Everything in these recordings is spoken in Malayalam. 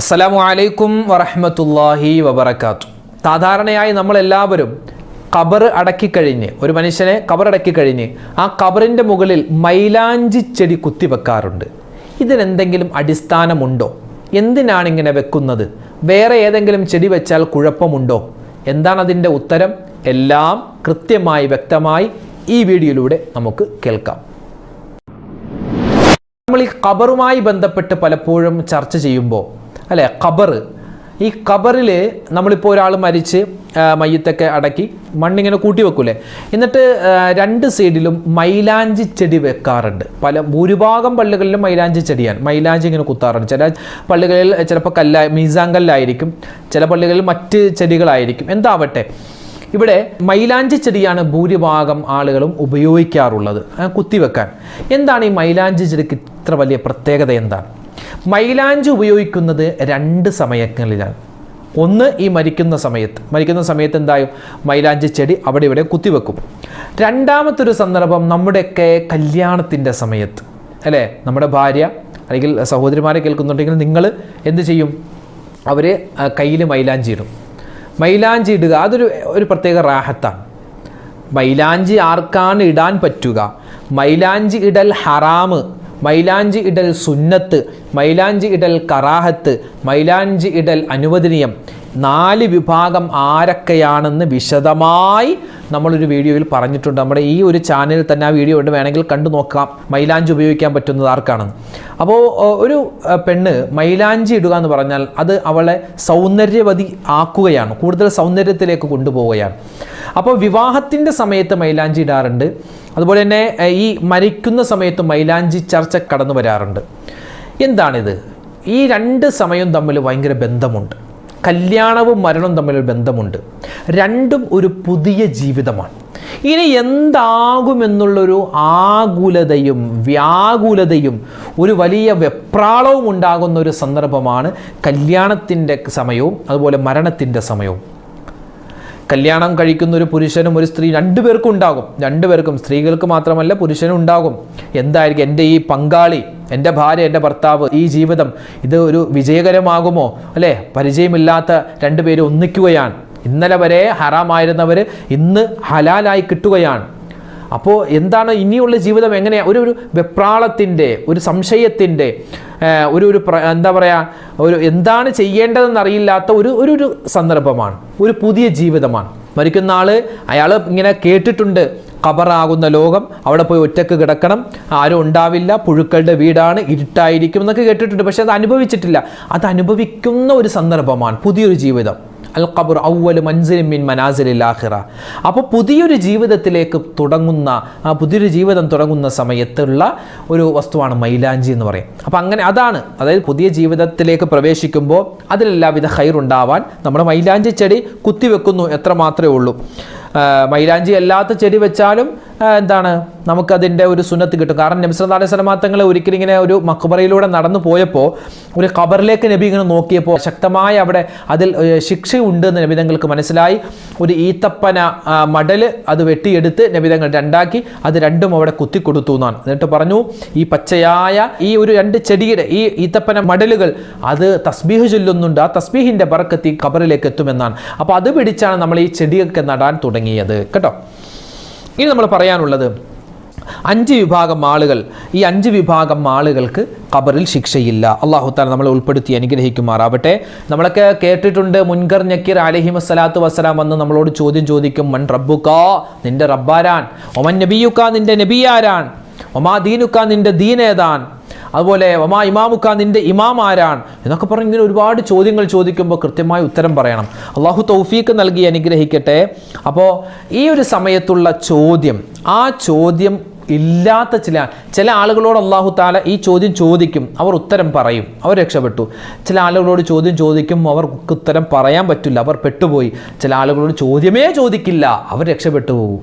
അസ്സലാമു അലൈക്കും വറഹ്മത്തുള്ളാഹി വബറകാതുഹു. സാധാരണയായി നമ്മളെല്ലാവരും ഖബർ അടക്കിക്കഴിഞ്ഞ്, ഒരു മനുഷ്യനെ ഖബർ അടക്കിക്കഴിഞ്ഞ് ആ ഖബറിൻ്റെ മുകളിൽ മൈലാഞ്ചി ചെടി കുത്തിവെക്കാറുണ്ട്. ഇതിനെന്തെങ്കിലും അടിസ്ഥാനമുണ്ടോ? എന്തിനാണ് ഇങ്ങനെ വെക്കുന്നത്? വേറെ ഏതെങ്കിലും ചെടി വെച്ചാൽ കുഴപ്പമുണ്ടോ? എന്താണ് അതിൻ്റെ ഉത്തരം? എല്ലാം കൃത്യമായി വ്യക്തമായി ഈ വീഡിയോയിലൂടെ നമുക്ക് കേൾക്കാം. നമ്മൾ ഈ ഖബറുമായി ബന്ധപ്പെട്ട് പലപ്പോഴും ചർച്ച ചെയ്യുമ്പോൾ അല്ലേ, ഈ ഖബറിൽ നമ്മളിപ്പോൾ ഒരാൾ മരിച്ച് മയ്യത്തൊക്കെ അടക്കി മണ്ണിങ്ങനെ കൂട്ടി വെക്കൂലേ, എന്നിട്ട് രണ്ട് സൈഡിലും മൈലാഞ്ചി ചെടി വെക്കാറുണ്ട്. ഭൂരിഭാഗം പള്ളികളിലും മൈലാഞ്ചി ചെടിയാണ്, മൈലാഞ്ചി ഇങ്ങനെ കുത്താറുണ്ട്. ചില പള്ളികളിൽ ചിലപ്പോൾ മീസാൻ കല്ലായിരിക്കും, ചില പള്ളികളിൽ മറ്റ് ചെടികളായിരിക്കും. എന്താവട്ടെ, ഇവിടെ മൈലാഞ്ചി ചെടിയാണ് ഭൂരിഭാഗം ആളുകളും ഉപയോഗിക്കാറുള്ളത് കുത്തിവെക്കാൻ. എന്താണ് ഈ മൈലാഞ്ചി ചെടിക്ക് ഇത്ര വലിയ പ്രത്യേകത? എന്താണ്? മൈലാഞ്ചി ഉപയോഗിക്കുന്നത് രണ്ട് സമയങ്ങളിലാണ്. ഒന്ന്, ഈ മരിക്കുന്ന സമയത്ത് എന്തായും മൈലാഞ്ചി ചെടി അവിടെ ഇവിടെ കുത്തിവെക്കും. രണ്ടാമത്തൊരു സന്ദർഭം നമ്മുടെയൊക്കെ കല്യാണത്തിൻ്റെ സമയത്ത് അല്ലേ, നമ്മുടെ ഭാര്യ അല്ലെങ്കിൽ സഹോദരിമാരെ കേൾക്കുന്നുണ്ടെങ്കിൽ നിങ്ങൾ എന്ത് ചെയ്യും? അവർ കയ്യിൽ മൈലാഞ്ചി ഇടും. മൈലാഞ്ചി ഇടുക അതൊരു പ്രത്യേക റാഹത്താണ്. മൈലാഞ്ചി ആർക്കാണ് ഇടാൻ പറ്റുക? മൈലാഞ്ചി ഇടൽ ഹറാമ്, മൈലാഞ്ചി ഇടൽ സുന്നത്ത്, മൈലാഞ്ചി ഇടൽ കറാഹത്ത്, മൈലാഞ്ചി ഇടൽ അനുവദനീയം. 4 വിഭാഗം ആരൊക്കെയാണെന്ന് വിശദമായി നമ്മളൊരു വീഡിയോയിൽ പറഞ്ഞിട്ടുണ്ട്. നമ്മുടെ ഈ ഒരു ചാനലിൽ തന്നെ ആ വീഡിയോ ഉണ്ട്, വേണമെങ്കിൽ കണ്ടു നോക്കാം മൈലാഞ്ചി ഉപയോഗിക്കാൻ പറ്റുന്നത് ആർക്കാണെന്ന്. അപ്പോൾ ഒരു പെണ്ണ് മൈലാഞ്ചി ഇടുക എന്ന് പറഞ്ഞാൽ അത് അവളെ സൗന്ദര്യവതി ആക്കുകയാണ്, കൂടുതൽ സൗന്ദര്യത്തിലേക്ക് കൊണ്ടുപോവുകയാണ്. അപ്പോൾ വിവാഹത്തിൻ്റെ സമയത്ത് മൈലാഞ്ചി ഇടാറുണ്ട്. അതുപോലെ തന്നെ ഈ മരിക്കുന്ന സമയത്ത് മൈലാഞ്ചി ചർച്ച കടന്നു വരാറുണ്ട്. എന്താണിത്? ഈ രണ്ട് സമയവും തമ്മിൽ ഭയങ്കര ബന്ധമുണ്ട്. കല്യാണവും മരണവും തമ്മിലൊരു ബന്ധമുണ്ട്. രണ്ടും ഒരു പുതിയ ജീവിതമാണ്. ഇനി എന്താകുമെന്നുള്ളൊരു ആകുലതയും വ്യാകുലതയും ഒരു വലിയ വെപ്രാളവും ഉണ്ടാകുന്ന ഒരു സന്ദർഭമാണ് കല്യാണത്തിൻ്റെ സമയവും അതുപോലെ മരണത്തിൻ്റെ സമയവും. കല്യാണം കഴിക്കുന്ന ഒരു പുരുഷനും ഒരു സ്ത്രീ രണ്ടുപേർക്കും ഉണ്ടാകും. സ്ത്രീകൾക്ക് മാത്രമല്ല പുരുഷനും ഉണ്ടാകും. എന്തായിരിക്കും എൻ്റെ ഈ പങ്കാളി, എൻ്റെ ഭാര്യ, എൻ്റെ ഭർത്താവ്, ഈ ജീവിതം ഇത് ഒരു വിജയകരമാകുമോ? അല്ലേ, പരിചയമില്ലാത്ത രണ്ടുപേരും ഒന്നിക്കുകയാണ്. ഇന്നലെ വരെ ഹറാമായിരുന്നവർ ഇന്ന് ഹലാലായി കിട്ടുകയാണ്. അപ്പോൾ എന്താണ് ഇനിയുള്ള ജീവിതം? എങ്ങനെയാണ്? ഒരു വെപ്രാളത്തിൻ്റെ, ഒരു സംശയത്തിൻ്റെ, എന്താ പറയുക, എന്താണ് ചെയ്യേണ്ടതെന്നറിയില്ലാത്ത ഒരു സന്ദർഭമാണ്, ഒരു പുതിയ ജീവിതമാണ്. മരിക്കുന്ന അയാൾ ഇങ്ങനെ കേട്ടിട്ടുണ്ട്, ഖബറാകുന്ന ലോകം, അവിടെ പോയി ഒറ്റക്ക് കിടക്കണം, ആരും ഉണ്ടാവില്ല, പുഴുക്കളുടെ വീടാണ്, ഇരുട്ടായിരിക്കും എന്നൊക്കെ കേട്ടിട്ടുണ്ട്. പക്ഷെ അത് അനുഭവിച്ചിട്ടില്ല. അത് അനുഭവിക്കുന്ന ഒരു സന്ദർഭമാണ് പുതിയൊരു ജീവിതം. അൽ ഖബർ അവ്വലു മൻസിലിൻ മിൻ മനാസിലിൽ ആഖിറ. അപ്പോൾ പുതിയൊരു ജീവിതത്തിലേക്ക് പുതിയൊരു ജീവിതം തുടങ്ങുന്ന സമയത്തുള്ള ഒരു വസ്തുവാണ് മൈലാഞ്ചി എന്ന് പറയും. അപ്പോൾ അങ്ങനെ അതായത് പുതിയ ജീവിതത്തിലേക്ക് പ്രവേശിക്കുമ്പോൾ അതിലെല്ലാവിധ ഖൈറുണ്ടാവാൻ നമ്മൾ മൈലാഞ്ചി ചെടി കുത്തിവെക്കുന്നു, എത്ര മാത്രമേ ഉള്ളൂ. മൈലാഞ്ചി അല്ലാത്ത ചെടി വെച്ചാലും നമുക്കതിൻ്റെ ഒരു സുന്നത്ത് കിട്ടും. കാരണം നബി സല്ലല്ലാഹു അലൈഹി വസല്ലം തങ്ങൾ ഒരിക്കലും ഇങ്ങനെ ഒരു മഖബറയിലൂടെ നടന്നു പോയപ്പോൾ ഒരു ഖബറിലേക്ക് നബി ഇങ്ങനെ നോക്കിയപ്പോൾ ശക്തമായ അവിടെ അതിൽ ശിക്ഷയുണ്ട് എന്ന് നബി തങ്ങൾക്ക് മനസ്സിലായി. ഒരു ഈത്തപ്പന മടൽ അത് വെട്ടിയെടുത്ത് നബി തങ്ങൾ രണ്ടാക്കി അത് രണ്ടും അവിടെ കുത്തിക്കൊടുത്തു എന്നാണ്. എന്നിട്ട് പറഞ്ഞു, ഈ പച്ചയായ ഈ ഒരു 2 ചെടിയുടെ ഈ ഈത്തപ്പന മടലുകൾ അത് തസ്ബീഹ് ചൊല്ലുന്നുണ്ട്, ആ തസ്ബീഹിൻ്റെ ബറക്കത്ത് ഈ ഖബറിലേക്ക് എത്തുമെന്നാണ്. അപ്പോൾ അത് പിടിച്ചാണ് നമ്മൾ ഈ ചെടിയൊക്കെ നടാൻ തുടങ്ങിയത് കേട്ടോ. ഇനി നമ്മൾ പറയാനുള്ളത് 5 വിഭാഗം ആളുകൾ. ഈ 5 വിഭാഗം ആളുകൾക്ക് ഖബറിൽ ശിക്ഷയില്ല. അല്ലാഹു തആല നമ്മളെ ഉൾപ്പെടുത്തി അനുഗ്രഹിക്കുമാറാവട്ടെ. നമ്മളൊക്കെ കേട്ടിട്ടുണ്ട്, മുൻകർ നക്കീർ അലൈഹിമസ്സലാത്തു വസ്സലാം വന്ന് നമ്മളോട് ചോദ്യം ചോദിക്കും, മൻ റബ്ബുക, നിന്റെ റബ്ബാരാൻ, ഒമൻ നബിയുക, നിന്റെ നബിയാരാൻ, ഒമാ ദീനുക, നിന്റെ ദീൻ ഏതാൻ, അതുപോലെ വമാ ഇമാമുക്ക, നിന്റെ ഇമാം ആരാണ് എന്നൊക്കെ പറഞ്ഞ് ഇങ്ങനെ ഒരുപാട് ചോദ്യങ്ങൾ ചോദിക്കുമ്പോൾ കൃത്യമായി ഉത്തരം പറയണം. അള്ളാഹു തൗഫീക്ക് നൽകി അനുഗ്രഹിക്കട്ടെ. അപ്പോൾ ഈ ഒരു സമയത്തുള്ള ചോദ്യം, ആ ചോദ്യം ഇല്ലാത്ത ചില ആളുകളോട് അള്ളാഹു താല ഈ ചോദ്യം ചോദിക്കും, അവർ ഉത്തരം പറയും, അവർ രക്ഷപ്പെട്ടു. ചില ആളുകളോട് ചോദ്യം ചോദിക്കും, അവർക്ക് ഉത്തരം പറയാൻ പറ്റില്ല, അവർ പെട്ടുപോയി. ചില ആളുകളോട് ചോദ്യമേ ചോദിക്കില്ല, അവർ രക്ഷപ്പെട്ടു പോകും.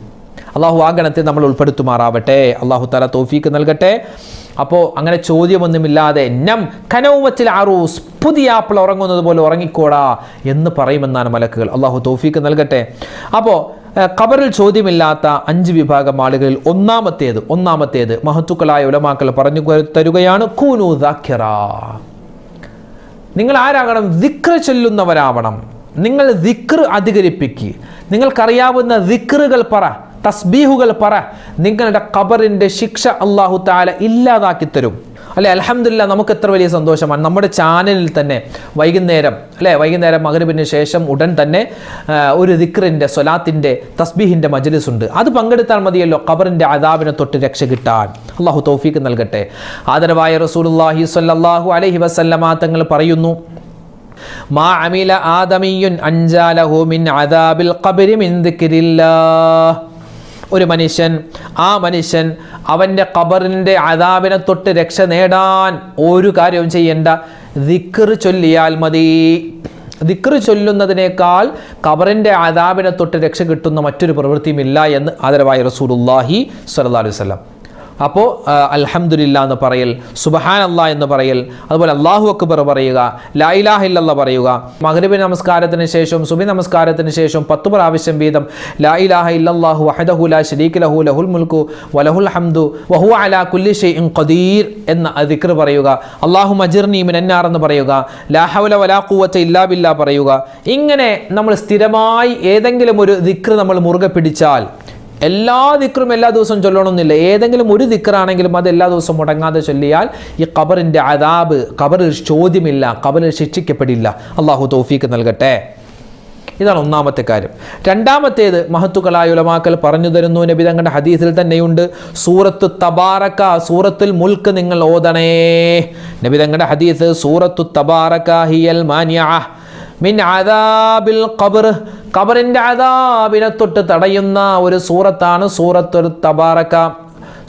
അള്ളാഹു ആ ഗണത്തിൽ നമ്മൾ ഉൾപ്പെടുത്തുമാറാവട്ടെ. അള്ളാഹു താല തൗഫീക്ക് നൽകട്ടെ. അപ്പോൾ അങ്ങനെ ചോദ്യമൊന്നുമില്ലാതെ നം കനൗമത്തിൽ ആറൂസ്, പുതിയ ആപ്പിൾ ഉറങ്ങുന്നത് പോലെ ഉറങ്ങിക്കോടാ എന്ന് പറയുമെന്നാണ് മലക്കുകൾ. അള്ളാഹു തൗഫീക്ക് നൽകട്ടെ. അപ്പോൾ ഖബറിൽ ചോദ്യമില്ലാത്ത 5 വിഭാഗം ആളുകളിൽ ഒന്നാമത്തേത് മഹത്തുക്കളായ ഉലമാക്കൾ പറഞ്ഞു തരുകയാണ്, കൂനു ദാക്കിറ, നിങ്ങൾ ആരാകണം? ദിക്ർ ചൊല്ലുന്നവരാവണം. നിങ്ങൾ ദിക്ർ അധികരിപ്പിക്കുക. നിങ്ങൾക്കറിയാവുന്ന ദിക്റുകൾ പറ, തസ്ബീഹുകൾ പറ. നിങ്ങളുടെ ഖബറിൻ്റെ ശിക്ഷ അല്ലാഹു തആല ഇല്ലാതാക്കി തരും. അല്ലെ, അൽഹംദുലില്ലാ, നമുക്ക് എത്ര വലിയ സന്തോഷമാണ്. നമ്മുടെ ചാനലിൽ തന്നെ വൈകുന്നേരം മഗ്‌രിബിന് ശേഷം ഉടൻ തന്നെ ഒരു ദിക്റിൻ്റെ, സ്വലാത്തിൻ്റെ, തസ്ബീഹിൻ്റെ മജ്ലിസ് ഉണ്ട്. അത് പങ്കെടുത്താൽ മതിയല്ലോ ഖബറിൻ്റെ അദാബിനെ തൊട്ട് രക്ഷ കിട്ടാൻ. അള്ളാഹു തൗഫീഖ് നൽകട്ടെ. ആദരവായ റസൂലുള്ളാഹി സ്വല്ലല്ലാഹു അലൈഹി വസല്ലമ തങ്ങൾ പറയുന്നു, മാ അമില ആദമിയുൻ അൻജാലഹു മിൻ അദാബിൽ ഖബ്രി മിൻ ദിക്രില്ലാഹ്. ഒരു മനുഷ്യൻ, ആ മനുഷ്യൻ അവൻ്റെ ഖബറിൻ്റെ അദാബിനെ തൊട്ട് രക്ഷ നേടാൻ ഒരു കാര്യവും ചെയ്യേണ്ട, ദിക്ർ ചൊല്ലിയാൽ മതി. ദിക്ർ ചൊല്ലുന്നതിനേക്കാൾ ഖബറിൻ്റെ അദാബിനെ തൊട്ട് രക്ഷ കിട്ടുന്ന മറ്റൊരു പ്രവൃത്തിയുമില്ല എന്ന് ആദരവായ റസൂലുള്ളാഹി സ്വല്ലല്ലാഹു അലൈഹി വസല്ലം. അപ്പോൾ അൽഹംദുലില്ലാ എന്ന് പറയൽ, സുബ്ഹാനല്ലാഹ് എന്ന് പറയൽ, അതുപോലെ അല്ലാഹു അക്ബർ പറയുക, ലാ ഇലാഹ ഇല്ലല്ലാഹ് പറയുക. മഗ്‌രിബ് നമസ്കാരത്തിന് ശേഷം, സുബ്ഹി നമസ്കാരത്തിന് ശേഷം 10 പ്രാവശ്യം വീതം ലാ ഇലാഹ ഇല്ലല്ലാഹു വഹ്ദഹു ലാ ശരീക ലഹു ലഹുൽ മുൽക്കു വലഹുൽ ഹംദു വഹുവ അലാ കുല്ലി ഷൈഇൻ ഖദീർ എന്ന ദിക്ർ പറയുക. അല്ലാഹുമ്മ അജിർനി മിനന്നാർ എന്ന് പറയുക. ലാ ഹൗല വലാ ഖുവത ഇല്ലാ ബില്ലാ പറയുക. ഇങ്ങനെ നമ്മൾ സ്ഥിരമായി ഏതെങ്കിലും ഒരു ദിക്ർ നമ്മൾ മുറുകെ പിടിച്ചാൽ, എല്ലാ ദിക്റും എല്ലാ ദിവസവും ചൊല്ലണമെന്നില്ല, ഏതെങ്കിലും ഒരു ദിക്റാണെങ്കിലും അത് എല്ലാ ദിവസവും മുടങ്ങാതെ ചൊല്ലിയാൽ ഈ ഖബറിൻ്റെ അദാബ്, ഖബറിൽ ചോദ്യമില്ല, ഖബറിൽ ശിക്ഷിക്കപ്പെടില്ല. അള്ളാഹു തൗഫീഖ് നൽകട്ടെ. ഇതാണ് ഒന്നാമത്തെ കാര്യം. രണ്ടാമത്തേത് മഹത്തുക്കളായ ഉലമാക്കൾ പറഞ്ഞു തരുന്നു, നബി തങ്ങളുടെ ഹദീസിൽ തന്നെയുണ്ട്, സൂറത്തു തബാറക, സൂറത്തുൽ മുൽക്ക് നിങ്ങൾ ഓതണേ. നബി തങ്ങളുടെ ഹദീസ്, സൂറത്തു തബാറക ഹിയൽ മാനിഅ മിൻ അദാബിൽ ഖബർ, ഖബറിൻ്റെ അദാബിനെ തൊട്ട് തടയുന്ന ഒരു സൂറത്താണ് സൂറത്തുൽ തബാറക,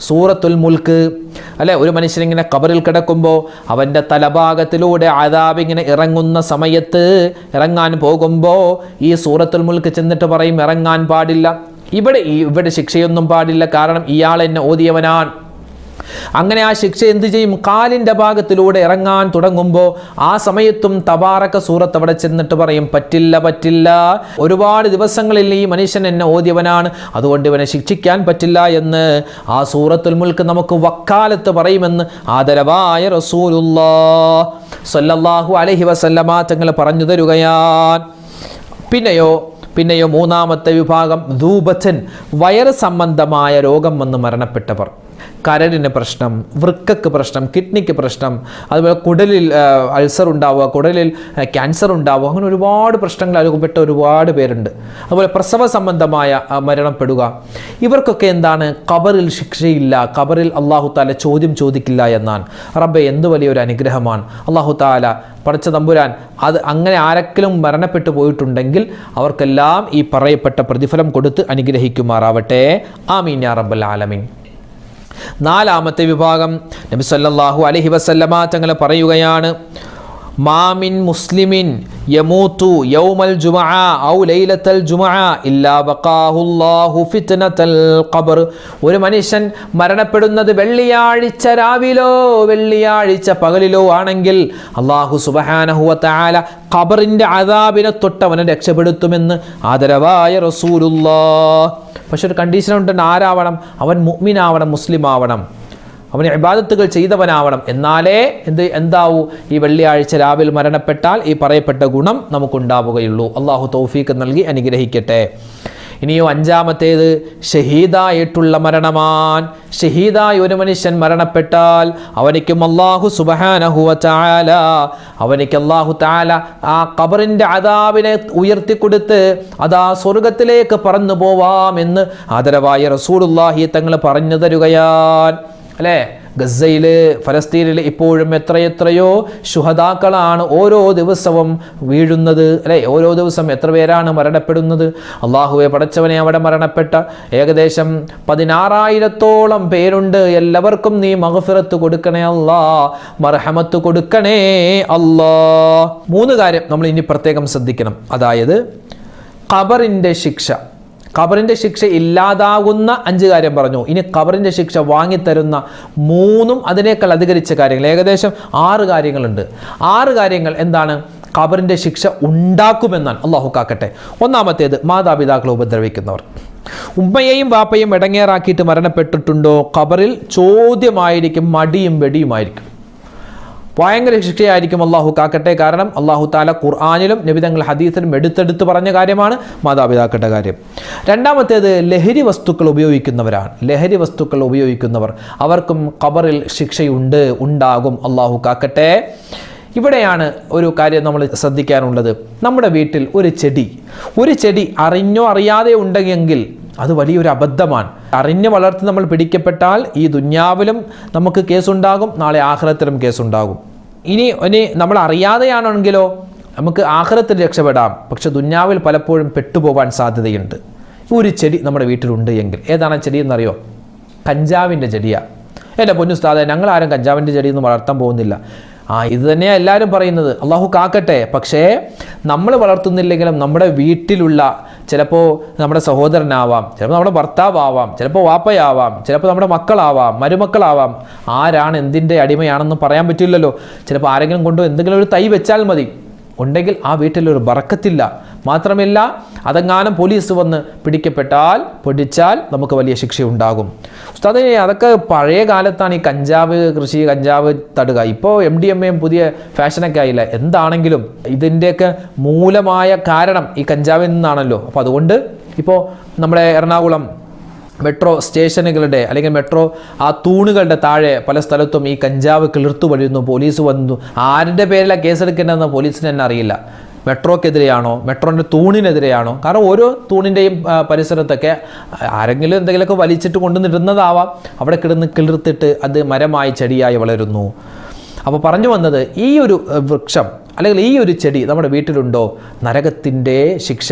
സൂറത്തുൽ മുൽക്ക്. അല്ലെ, ഒരു മനുഷ്യനിങ്ങനെ ഖബറിൽ കിടക്കുമ്പോൾ അവൻ്റെ തലഭാഗത്തിലൂടെ അദാബ് ഇങ്ങനെ ഇറങ്ങുന്ന സമയത്ത്, ഇറങ്ങാൻ പോകുമ്പോൾ ഈ സൂറത്തുൽ മുൽക്ക് ചെന്നിട്ട് പറയും, ഇറങ്ങാൻ പാടില്ല, ഇവിടെ ശിക്ഷയൊന്നും പാടില്ല, കാരണം ഇയാൾ എന്നെ ഓതിയവനാണ്. അങ്ങനെ ആ ശിക്ഷ എന്ത് ചെയ്യും? കാലിൻ്റെ ഭാഗത്തിലൂടെ ഇറങ്ങാൻ തുടങ്ങുമ്പോൾ ആ സമയത്തും തബാറക സൂറത്ത് അവിടെ ചെന്നിട്ട് പറയും, പറ്റില്ല, ഒരുപാട് ദിവസങ്ങളിൽ ഈ മനുഷ്യൻ എന്നെ ഓതിയവനാണ്, അതുകൊണ്ട് ഇവനെ ശിക്ഷിക്കാൻ പറ്റില്ല എന്ന് ആ സൂറത്തുൽ മുൽക്ക് നമുക്ക് വക്കാലത്ത് പറയുമെന്ന് ആദരവായ റസൂലുള്ളാഹി സ്വല്ലല്ലാഹു അലൈഹി വസല്ലമ തങ്ങൾ പറഞ്ഞു തരുകയാണ്. പിന്നെയോ മൂന്നാമത്തെ വിഭാഗം, ധൂബത്തൻ, വയറ് സംബന്ധമായ രോഗം വന്ന് മരണപ്പെട്ടവർ. കരടിന് പ്രശ്നം, വൃക്കക്ക് പ്രശ്നം, കിഡ്നിക്ക് പ്രശ്നം, അതുപോലെ കുടലിൽ അൾസർ ഉണ്ടാവുക, കുടലിൽ ക്യാൻസർ ഉണ്ടാവുക, അങ്ങനെ ഒരുപാട് പ്രശ്നങ്ങൾ അനുഭവപ്പെട്ട ഒരുപാട് പേരുണ്ട്. അതുപോലെ പ്രസവ സംബന്ധമായ മരണപ്പെടുക. ഇവർക്കൊക്കെ എന്താണ്? ഖബറിൽ ശിക്ഷയില്ല, ഖബറിൽ അല്ലാഹു തആല ചോദ്യം ചോദിക്കില്ല എന്നാണ്. റബ്ബേ, എന്ത് വലിയൊരു അനുഗ്രഹമാണ്. അല്ലാഹു തആല പടച്ച തമ്പുരാൻ അത് അങ്ങനെ ആരെങ്കിലും മരണപ്പെട്ടു പോയിട്ടുണ്ടെങ്കിൽ അവർക്കെല്ലാം ഈ പറയപ്പെട്ട പ്രതിഫലം കൊടുത്ത് അനുഗ്രഹിക്കുമാറാവട്ടെ. ആമീൻ യാ റബ്ബൽ ആലമീൻ. നാലാമത്തെ വിഭാഗം, നബി സല്ലല്ലാഹു അലൈഹി വസല്ലമ തങ്ങൾ പറയുകയാണ്, മാമിൻ മുസ്ലിമിൻ യമൂതു യൗമൽ ജുമുഅ ഔ ലൈലത്തൽ ജുമുഅ ഇല്ലാ ബഖാഹുല്ലാഹു ഫിത്നതൽ ഖബർ. ഒരു മനുഷ്യൻ മരണപ്പെടുന്നത് വെള്ളിയാഴ്ച രാവിലോ വെള്ളിയാഴ്ച പകലിലോ ആണെങ്കിൽ അല്ലാഹു സുബ്ഹാനഹു വ തആല ഖബറിൻ്റെ അദാബിനെ തൊട്ടവനെ രക്ഷപ്പെടുത്തുമെന്ന് ആദരവായ റസൂലുള്ളാഹ്. പക്ഷെ ഒരു കണ്ടീഷനുണ്ട്, ആരാവണം? അവൻ മുഅ്മിനാവണം, മുസ്ലിം ആവണം, അവന് ഇബാദത്തുകൾ ചെയ്തവനാവണം. എന്നാലേ എന്താവൂ? ഈ വെള്ളിയാഴ്ച രാവിലെ മരണപ്പെട്ടാൽ ഈ പറയപ്പെട്ട ഗുണം നമുക്കുണ്ടാവുകയുള്ളൂ. അള്ളാഹു തൗഫീഖ് നൽകി അനുഗ്രഹിക്കട്ടെ. ഇനിയോ അഞ്ചാമത്തേത്, ഷഹീദായിട്ടുള്ള മരണമാണ്. ഷഹീദായ ഒരു മനുഷ്യൻ മരണപ്പെട്ടാൽ അവനിക്കും അല്ലാഹു സുബ്ഹാനഹു വ തആല അല്ലാഹു തആല ആ ഖബറിൻ്റെ അദാബിനെ ഉയർത്തിക്കൊടുത്ത് അതാ സ്വർഗത്തിലേക്ക് പറന്നു പോവാമെന്ന് ആദരവായ റസൂലുള്ളാഹി തങ്ങൾ പറഞ്ഞു തരുകയാണ്. അല്ലേ, ഗസയിൽ, ഫലസ്തീനിൽ ഇപ്പോഴും എത്രയോ ശുഹദാക്കളാണ് ഓരോ ദിവസവും വീഴുന്നത്. അല്ലേ, ഓരോ ദിവസം എത്ര പേരാണ് മരണപ്പെടുന്നത്? അള്ളാഹുവെ പടച്ചവനെ, അവിടെ മരണപ്പെട്ട ഏകദേശം 16,000-ഓളം പേരുണ്ട്. എല്ലാവർക്കും നീ മഗ്ഫിറത്ത് കൊടുക്കണേ അല്ലാ, മർഹമത്ത് കൊടുക്കണേ അല്ലാ. 3 കാര്യം നമ്മൾ ഇനി പ്രത്യേകം ശ്രദ്ധിക്കണം. അതായത് ഖബറിൻ്റെ ശിക്ഷ, ഖബറിൻ്റെ ശിക്ഷ ഇല്ലാതാകുന്ന 5 കാര്യം പറഞ്ഞു. ഇനി ഖബറിൻ്റെ ശിക്ഷ വാങ്ങിത്തരുന്ന 3ഉം അതിനേക്കാൾ അധികരിച്ച കാര്യങ്ങൾ, ഏകദേശം 6 കാര്യങ്ങളുണ്ട്. 6 കാര്യങ്ങൾ എന്താണ്? ഖബറിൻ്റെ ശിക്ഷ ഉണ്ടാക്കുമെന്നാണ്. അള്ളാഹു കാക്കട്ടെ. ഒന്നാമത്തേത്, മാതാപിതാക്കളെ ഉപദ്രവിക്കുന്നവർ. ഉമ്മയെയും വാപ്പയും ഇടങ്ങേറാക്കിയിട്ട് മരണപ്പെട്ടിട്ടുണ്ടോ? ഖബറിൽ ചോദ്യമായിരിക്കും, മടിയും വെടിയുമായിരിക്കും. ഭയങ്കര ശിക്ഷയായിരിക്കും. അള്ളാഹു കാക്കട്ടെ. കാരണം അള്ളാഹു താല ഖുർആനിലും നബിതങ്ങൾ ഹദീസിലും എടുത്തെടുത്ത് പറഞ്ഞ കാര്യമാണ് മാതാപിതാക്കളുടെ കാര്യം. രണ്ടാമത്തേത് ലഹരി വസ്തുക്കൾ ഉപയോഗിക്കുന്നവരാണ്. ലഹരി വസ്തുക്കൾ ഉപയോഗിക്കുന്നവർ, അവർക്കും ഖബറിൽ ശിക്ഷയുണ്ട്, ഉണ്ടാകും. അള്ളാഹു കാക്കട്ടെ. ഇവിടെയാണ് ഒരു കാര്യം നമ്മൾ ശ്രദ്ധിക്കാനുള്ളത്. നമ്മുടെ വീട്ടിൽ ഒരു ചെടി അറിഞ്ഞോ അറിയാതെ ഉണ്ടെങ്കിൽ അത് വലിയൊരു അബദ്ധമാണ്. അറിഞ്ഞ് വളർത്തി നമ്മൾ പിടിക്കപ്പെട്ടാൽ ഈ ദുന്യാവിലും നമുക്ക് കേസുണ്ടാകും, നാളെ ആഖിറത്തിലും കേസുണ്ടാകും. ഇനി നമ്മൾ അറിയാതെയാണെങ്കിലോ നമുക്ക് ആഖിറത്തിൽ രക്ഷപ്പെടാം, പക്ഷെ ദുന്യാവിൽ പലപ്പോഴും പെട്ടുപോകാൻ സാധ്യതയുണ്ട്. ഒരു ചെടി നമ്മുടെ വീട്ടിലുണ്ട് എങ്കിൽ, ഏതാണ് ചെടി എന്നറിയോ? കഞ്ചാവിൻ്റെ ചെടിയാണ്. എൻ്റെ പൊന്നുസ്താദേ, ഞങ്ങളാരും കഞ്ചാവിൻ്റെ ചെടിയൊന്നും വളർത്താൻ പോകുന്നില്ല. ഇത് തന്നെയാണ് എല്ലാവരും പറയുന്നത്. അള്ളാഹു കാക്കട്ടെ. പക്ഷേ നമ്മൾ വളർത്തുന്നില്ലെങ്കിലും നമ്മുടെ വീട്ടിലുള്ള, ചിലപ്പോൾ നമ്മുടെ സഹോദരനാവാം, ചിലപ്പോൾ നമ്മുടെ ഭർത്താവാവാം, ചിലപ്പോൾ വാപ്പയാവാം, ചിലപ്പോൾ നമ്മുടെ മക്കളാവാം, മരുമക്കളാവാം. ആരാണ് എന്തിൻ്റെ അടിമയാണെന്ന് പറയാൻ പറ്റില്ലല്ലോ. ചിലപ്പോൾ ആരെങ്കിലും കൊണ്ടോ എന്തെങ്കിലും ഒരു തൈ വെച്ചാൽ മതി, ഉണ്ടെങ്കിൽ ആ വീട്ടിലൊരു ബറക്കത്തില്ല. മാത്രമല്ല, അതെങ്ങാനും പോലീസ് വന്ന് പിടിച്ചാൽ നമുക്ക് വലിയ ശിക്ഷയുണ്ടാകും. ഉസ്താദേ, അതൊക്കെ പഴയ കാലത്താണ് ഈ കഞ്ചാവ് കൃഷി, കഞ്ചാവ് തടുക. ഇപ്പോൾ MDMA പുതിയ ഫാഷനൊക്കെ ആയില്ല. എന്താണെങ്കിലും ഇതിൻ്റെയൊക്കെ മൂലമായ കാരണം ഈ കഞ്ചാവിൽ നിന്നാണല്ലോ. അപ്പോൾ അതുകൊണ്ട് ഇപ്പോൾ നമ്മുടെ എറണാകുളം മെട്രോ സ്റ്റേഷനുകളുടെ അല്ലെങ്കിൽ മെട്രോ ആ തൂണുകളുടെ താഴെ പല സ്ഥലത്തും ഈ കഞ്ചാവ് കിളിർത്തു വഴിയുന്നു. പോലീസ് വന്നു. ആരുടെ പേരിലാണ് കേസെടുക്കേണ്ടതെന്ന് പോലീസിന് തന്നെ അറിയില്ല. മെട്രോക്കെതിരെയാണോ, മെട്രോൻ്റെ തൂണിനെതിരെയാണോ? കാരണം ഓരോ തൂണിൻ്റെയും പരിസരത്തൊക്കെ ആരെങ്കിലും എന്തെങ്കിലുമൊക്കെ വലിച്ചിട്ട് കൊണ്ടുവന്നിടുന്നതാവാം. അവിടെ കിടന്ന് കിളിർത്തിട്ട് അത് മരമായി ചെടിയായി വളരുന്നു. അപ്പോൾ പറഞ്ഞു വന്നത്, ഈ ഒരു വൃക്ഷം അല്ലെങ്കിൽ ഈ ഒരു ചെടി നമ്മുടെ വീട്ടിലുണ്ടോ, നരകത്തിൻ്റെ ശിക്ഷ,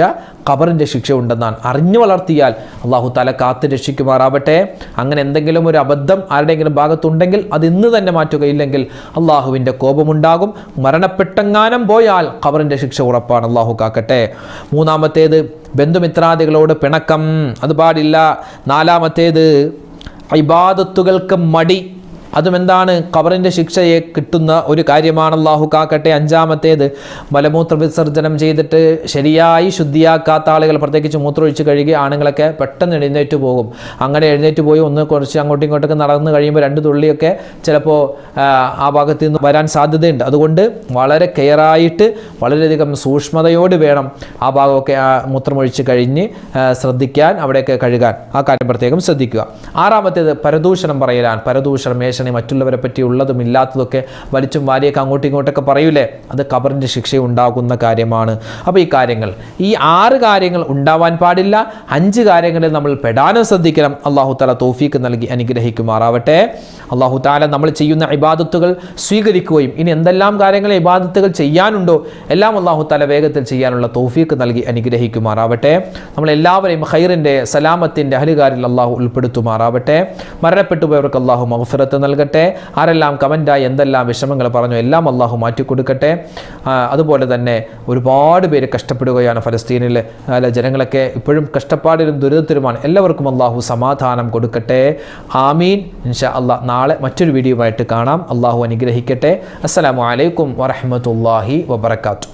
ഖബറിൻ്റെ ശിക്ഷ ഉണ്ടെന്നാണ്. അറിഞ്ഞു വളർത്തിയാൽ അള്ളാഹു തആല കാത്ത് രക്ഷിക്കുമാറാവട്ടെ. അങ്ങനെ എന്തെങ്കിലും ഒരു അബദ്ധം ആരുടെയെങ്കിലും ഭാഗത്തുണ്ടെങ്കിൽ അത് ഇന്ന് തന്നെ മാറ്റുകയില്ലെങ്കിൽ അള്ളാഹുവിൻ്റെ കോപമുണ്ടാകും. മരണപ്പെട്ടെങ്ങാനും പോയാൽ ഖബറിൻ്റെ ശിക്ഷ ഉറപ്പാണ്. അള്ളാഹു കാക്കട്ടെ. മൂന്നാമത്തേത് ബന്ധുമിത്രാദികളോട് പിണക്കം, അത് പാടില്ല. നാലാമത്തേത് ഇബാദത്തുകൾക്ക് മടി, അതും എന്താണ്? ഖബറിൻ്റെ ശിക്ഷയെ കിട്ടുന്ന ഒരു കാര്യമാണ്. അല്ലാഹു കാക്കട്ടെ. അഞ്ചാമത്തേത് മലമൂത്ര വിസർജനം ചെയ്തിട്ട് ശരിയായി ശുദ്ധിയാക്കാത്ത ആളുകൾ, പ്രത്യേകിച്ച് മൂത്രമൊഴിച്ച് കഴുകി ആണുങ്ങളൊക്കെ പെട്ടെന്ന് എഴുന്നേറ്റ് പോകും. അങ്ങനെ എഴുന്നേറ്റ് പോയി ഒന്ന് കുറച്ച് അങ്ങോട്ടും ഇങ്ങോട്ടൊക്കെ നടന്ന് കഴിയുമ്പോൾ 2 തുള്ളിയൊക്കെ ചിലപ്പോൾ ആ ഭാഗത്ത് നിന്ന് വരാൻ സാധ്യതയുണ്ട്. അതുകൊണ്ട് വളരെ കെയറായിട്ട് വളരെയധികം സൂക്ഷ്മതയോട് വേണം ആ ഭാഗമൊക്കെ മൂത്രമൊഴിച്ച് കഴിഞ്ഞ് ശ്രദ്ധിക്കാൻ, അവിടെയൊക്കെ കഴുകാൻ. ആ കാര്യം പ്രത്യേകം ശ്രദ്ധിക്കുക. ആറാമത്തേത് പരദൂഷണം പറയലാൻ. പരദൂഷണം, മറ്റുള്ളവരെ പറ്റി ഉള്ളതും ഇല്ലാത്തതൊക്കെ വലിച്ചും വാരിയൊക്കെ അങ്ങോട്ടും ഇങ്ങോട്ടൊക്കെ പറയൂലേ, അത് ഖബറിൻ്റെ ശിക്ഷ ഉണ്ടാകുന്ന കാര്യമാണ്. അപ്പോൾ ഈ കാര്യങ്ങൾ, ഈ 6 കാര്യങ്ങൾ ഉണ്ടാവാൻ പാടില്ല. 5 കാര്യങ്ങളിൽ നമ്മൾ പെടാനും ശ്രദ്ധിക്കണം. അല്ലാഹു തആല തൗഫീഖ് നൽകി അനുഗ്രഹിക്കുമാറാവട്ടെ. അല്ലാഹു തആല നമ്മൾ ചെയ്യുന്ന ഇബാദത്തുകൾ സ്വീകരിക്കുകയും ഇനി എന്തെല്ലാം കാര്യങ്ങൾ ഇബാദത്തുകൾ ചെയ്യാനുണ്ടോ എല്ലാം അല്ലാഹു തആല വേഗത്തിൽ ചെയ്യാനുള്ള തൗഫീഖ് നൽകി അനുഗ്രഹിക്കുമാറാവട്ടെ. നമ്മളെല്ലാവരെയും ഖൈറിൻ്റെ, സലാമത്തിൻ്റെ അഹ്ലുകാരിൽ അല്ലാഹു ഉൾപ്പെടുത്തുമാറാവട്ടെ. മരണപ്പെട്ടു പോയവർക്ക് അല്ലാഹു മഗ്ഫിറത്ത് നൽകട്ടെ. ആരെല്ലാം കമൻ്റായി എന്തെല്ലാം വിഷമങ്ങൾ പറഞ്ഞു എല്ലാം അല്ലാഹു മാറ്റിക്കൊടുക്കട്ടെ. അതുപോലെ തന്നെ ഒരുപാട് പേര് കഷ്ടപ്പെടുകയാണ്. ഫലസ്തീനിലെ ജനങ്ങളൊക്കെ ഇപ്പോഴും കഷ്ടപ്പാടിലും ദുരിതത്തിലുമാണ്. എല്ലാവർക്കും അല്ലാഹു സമാധാനം കൊടുക്കട്ടെ. ആമീൻ. ഇൻഷാ അല്ലാഹ് നാളെ മറ്റൊരു വീഡിയോയുമായിട്ട് കാണാം. അല്ലാഹു അനുഗ്രഹിക്കട്ടെ. അസ്സലാമു അലൈക്കും വറഹ്മത്തുള്ളാഹി വബറകാതുഹു.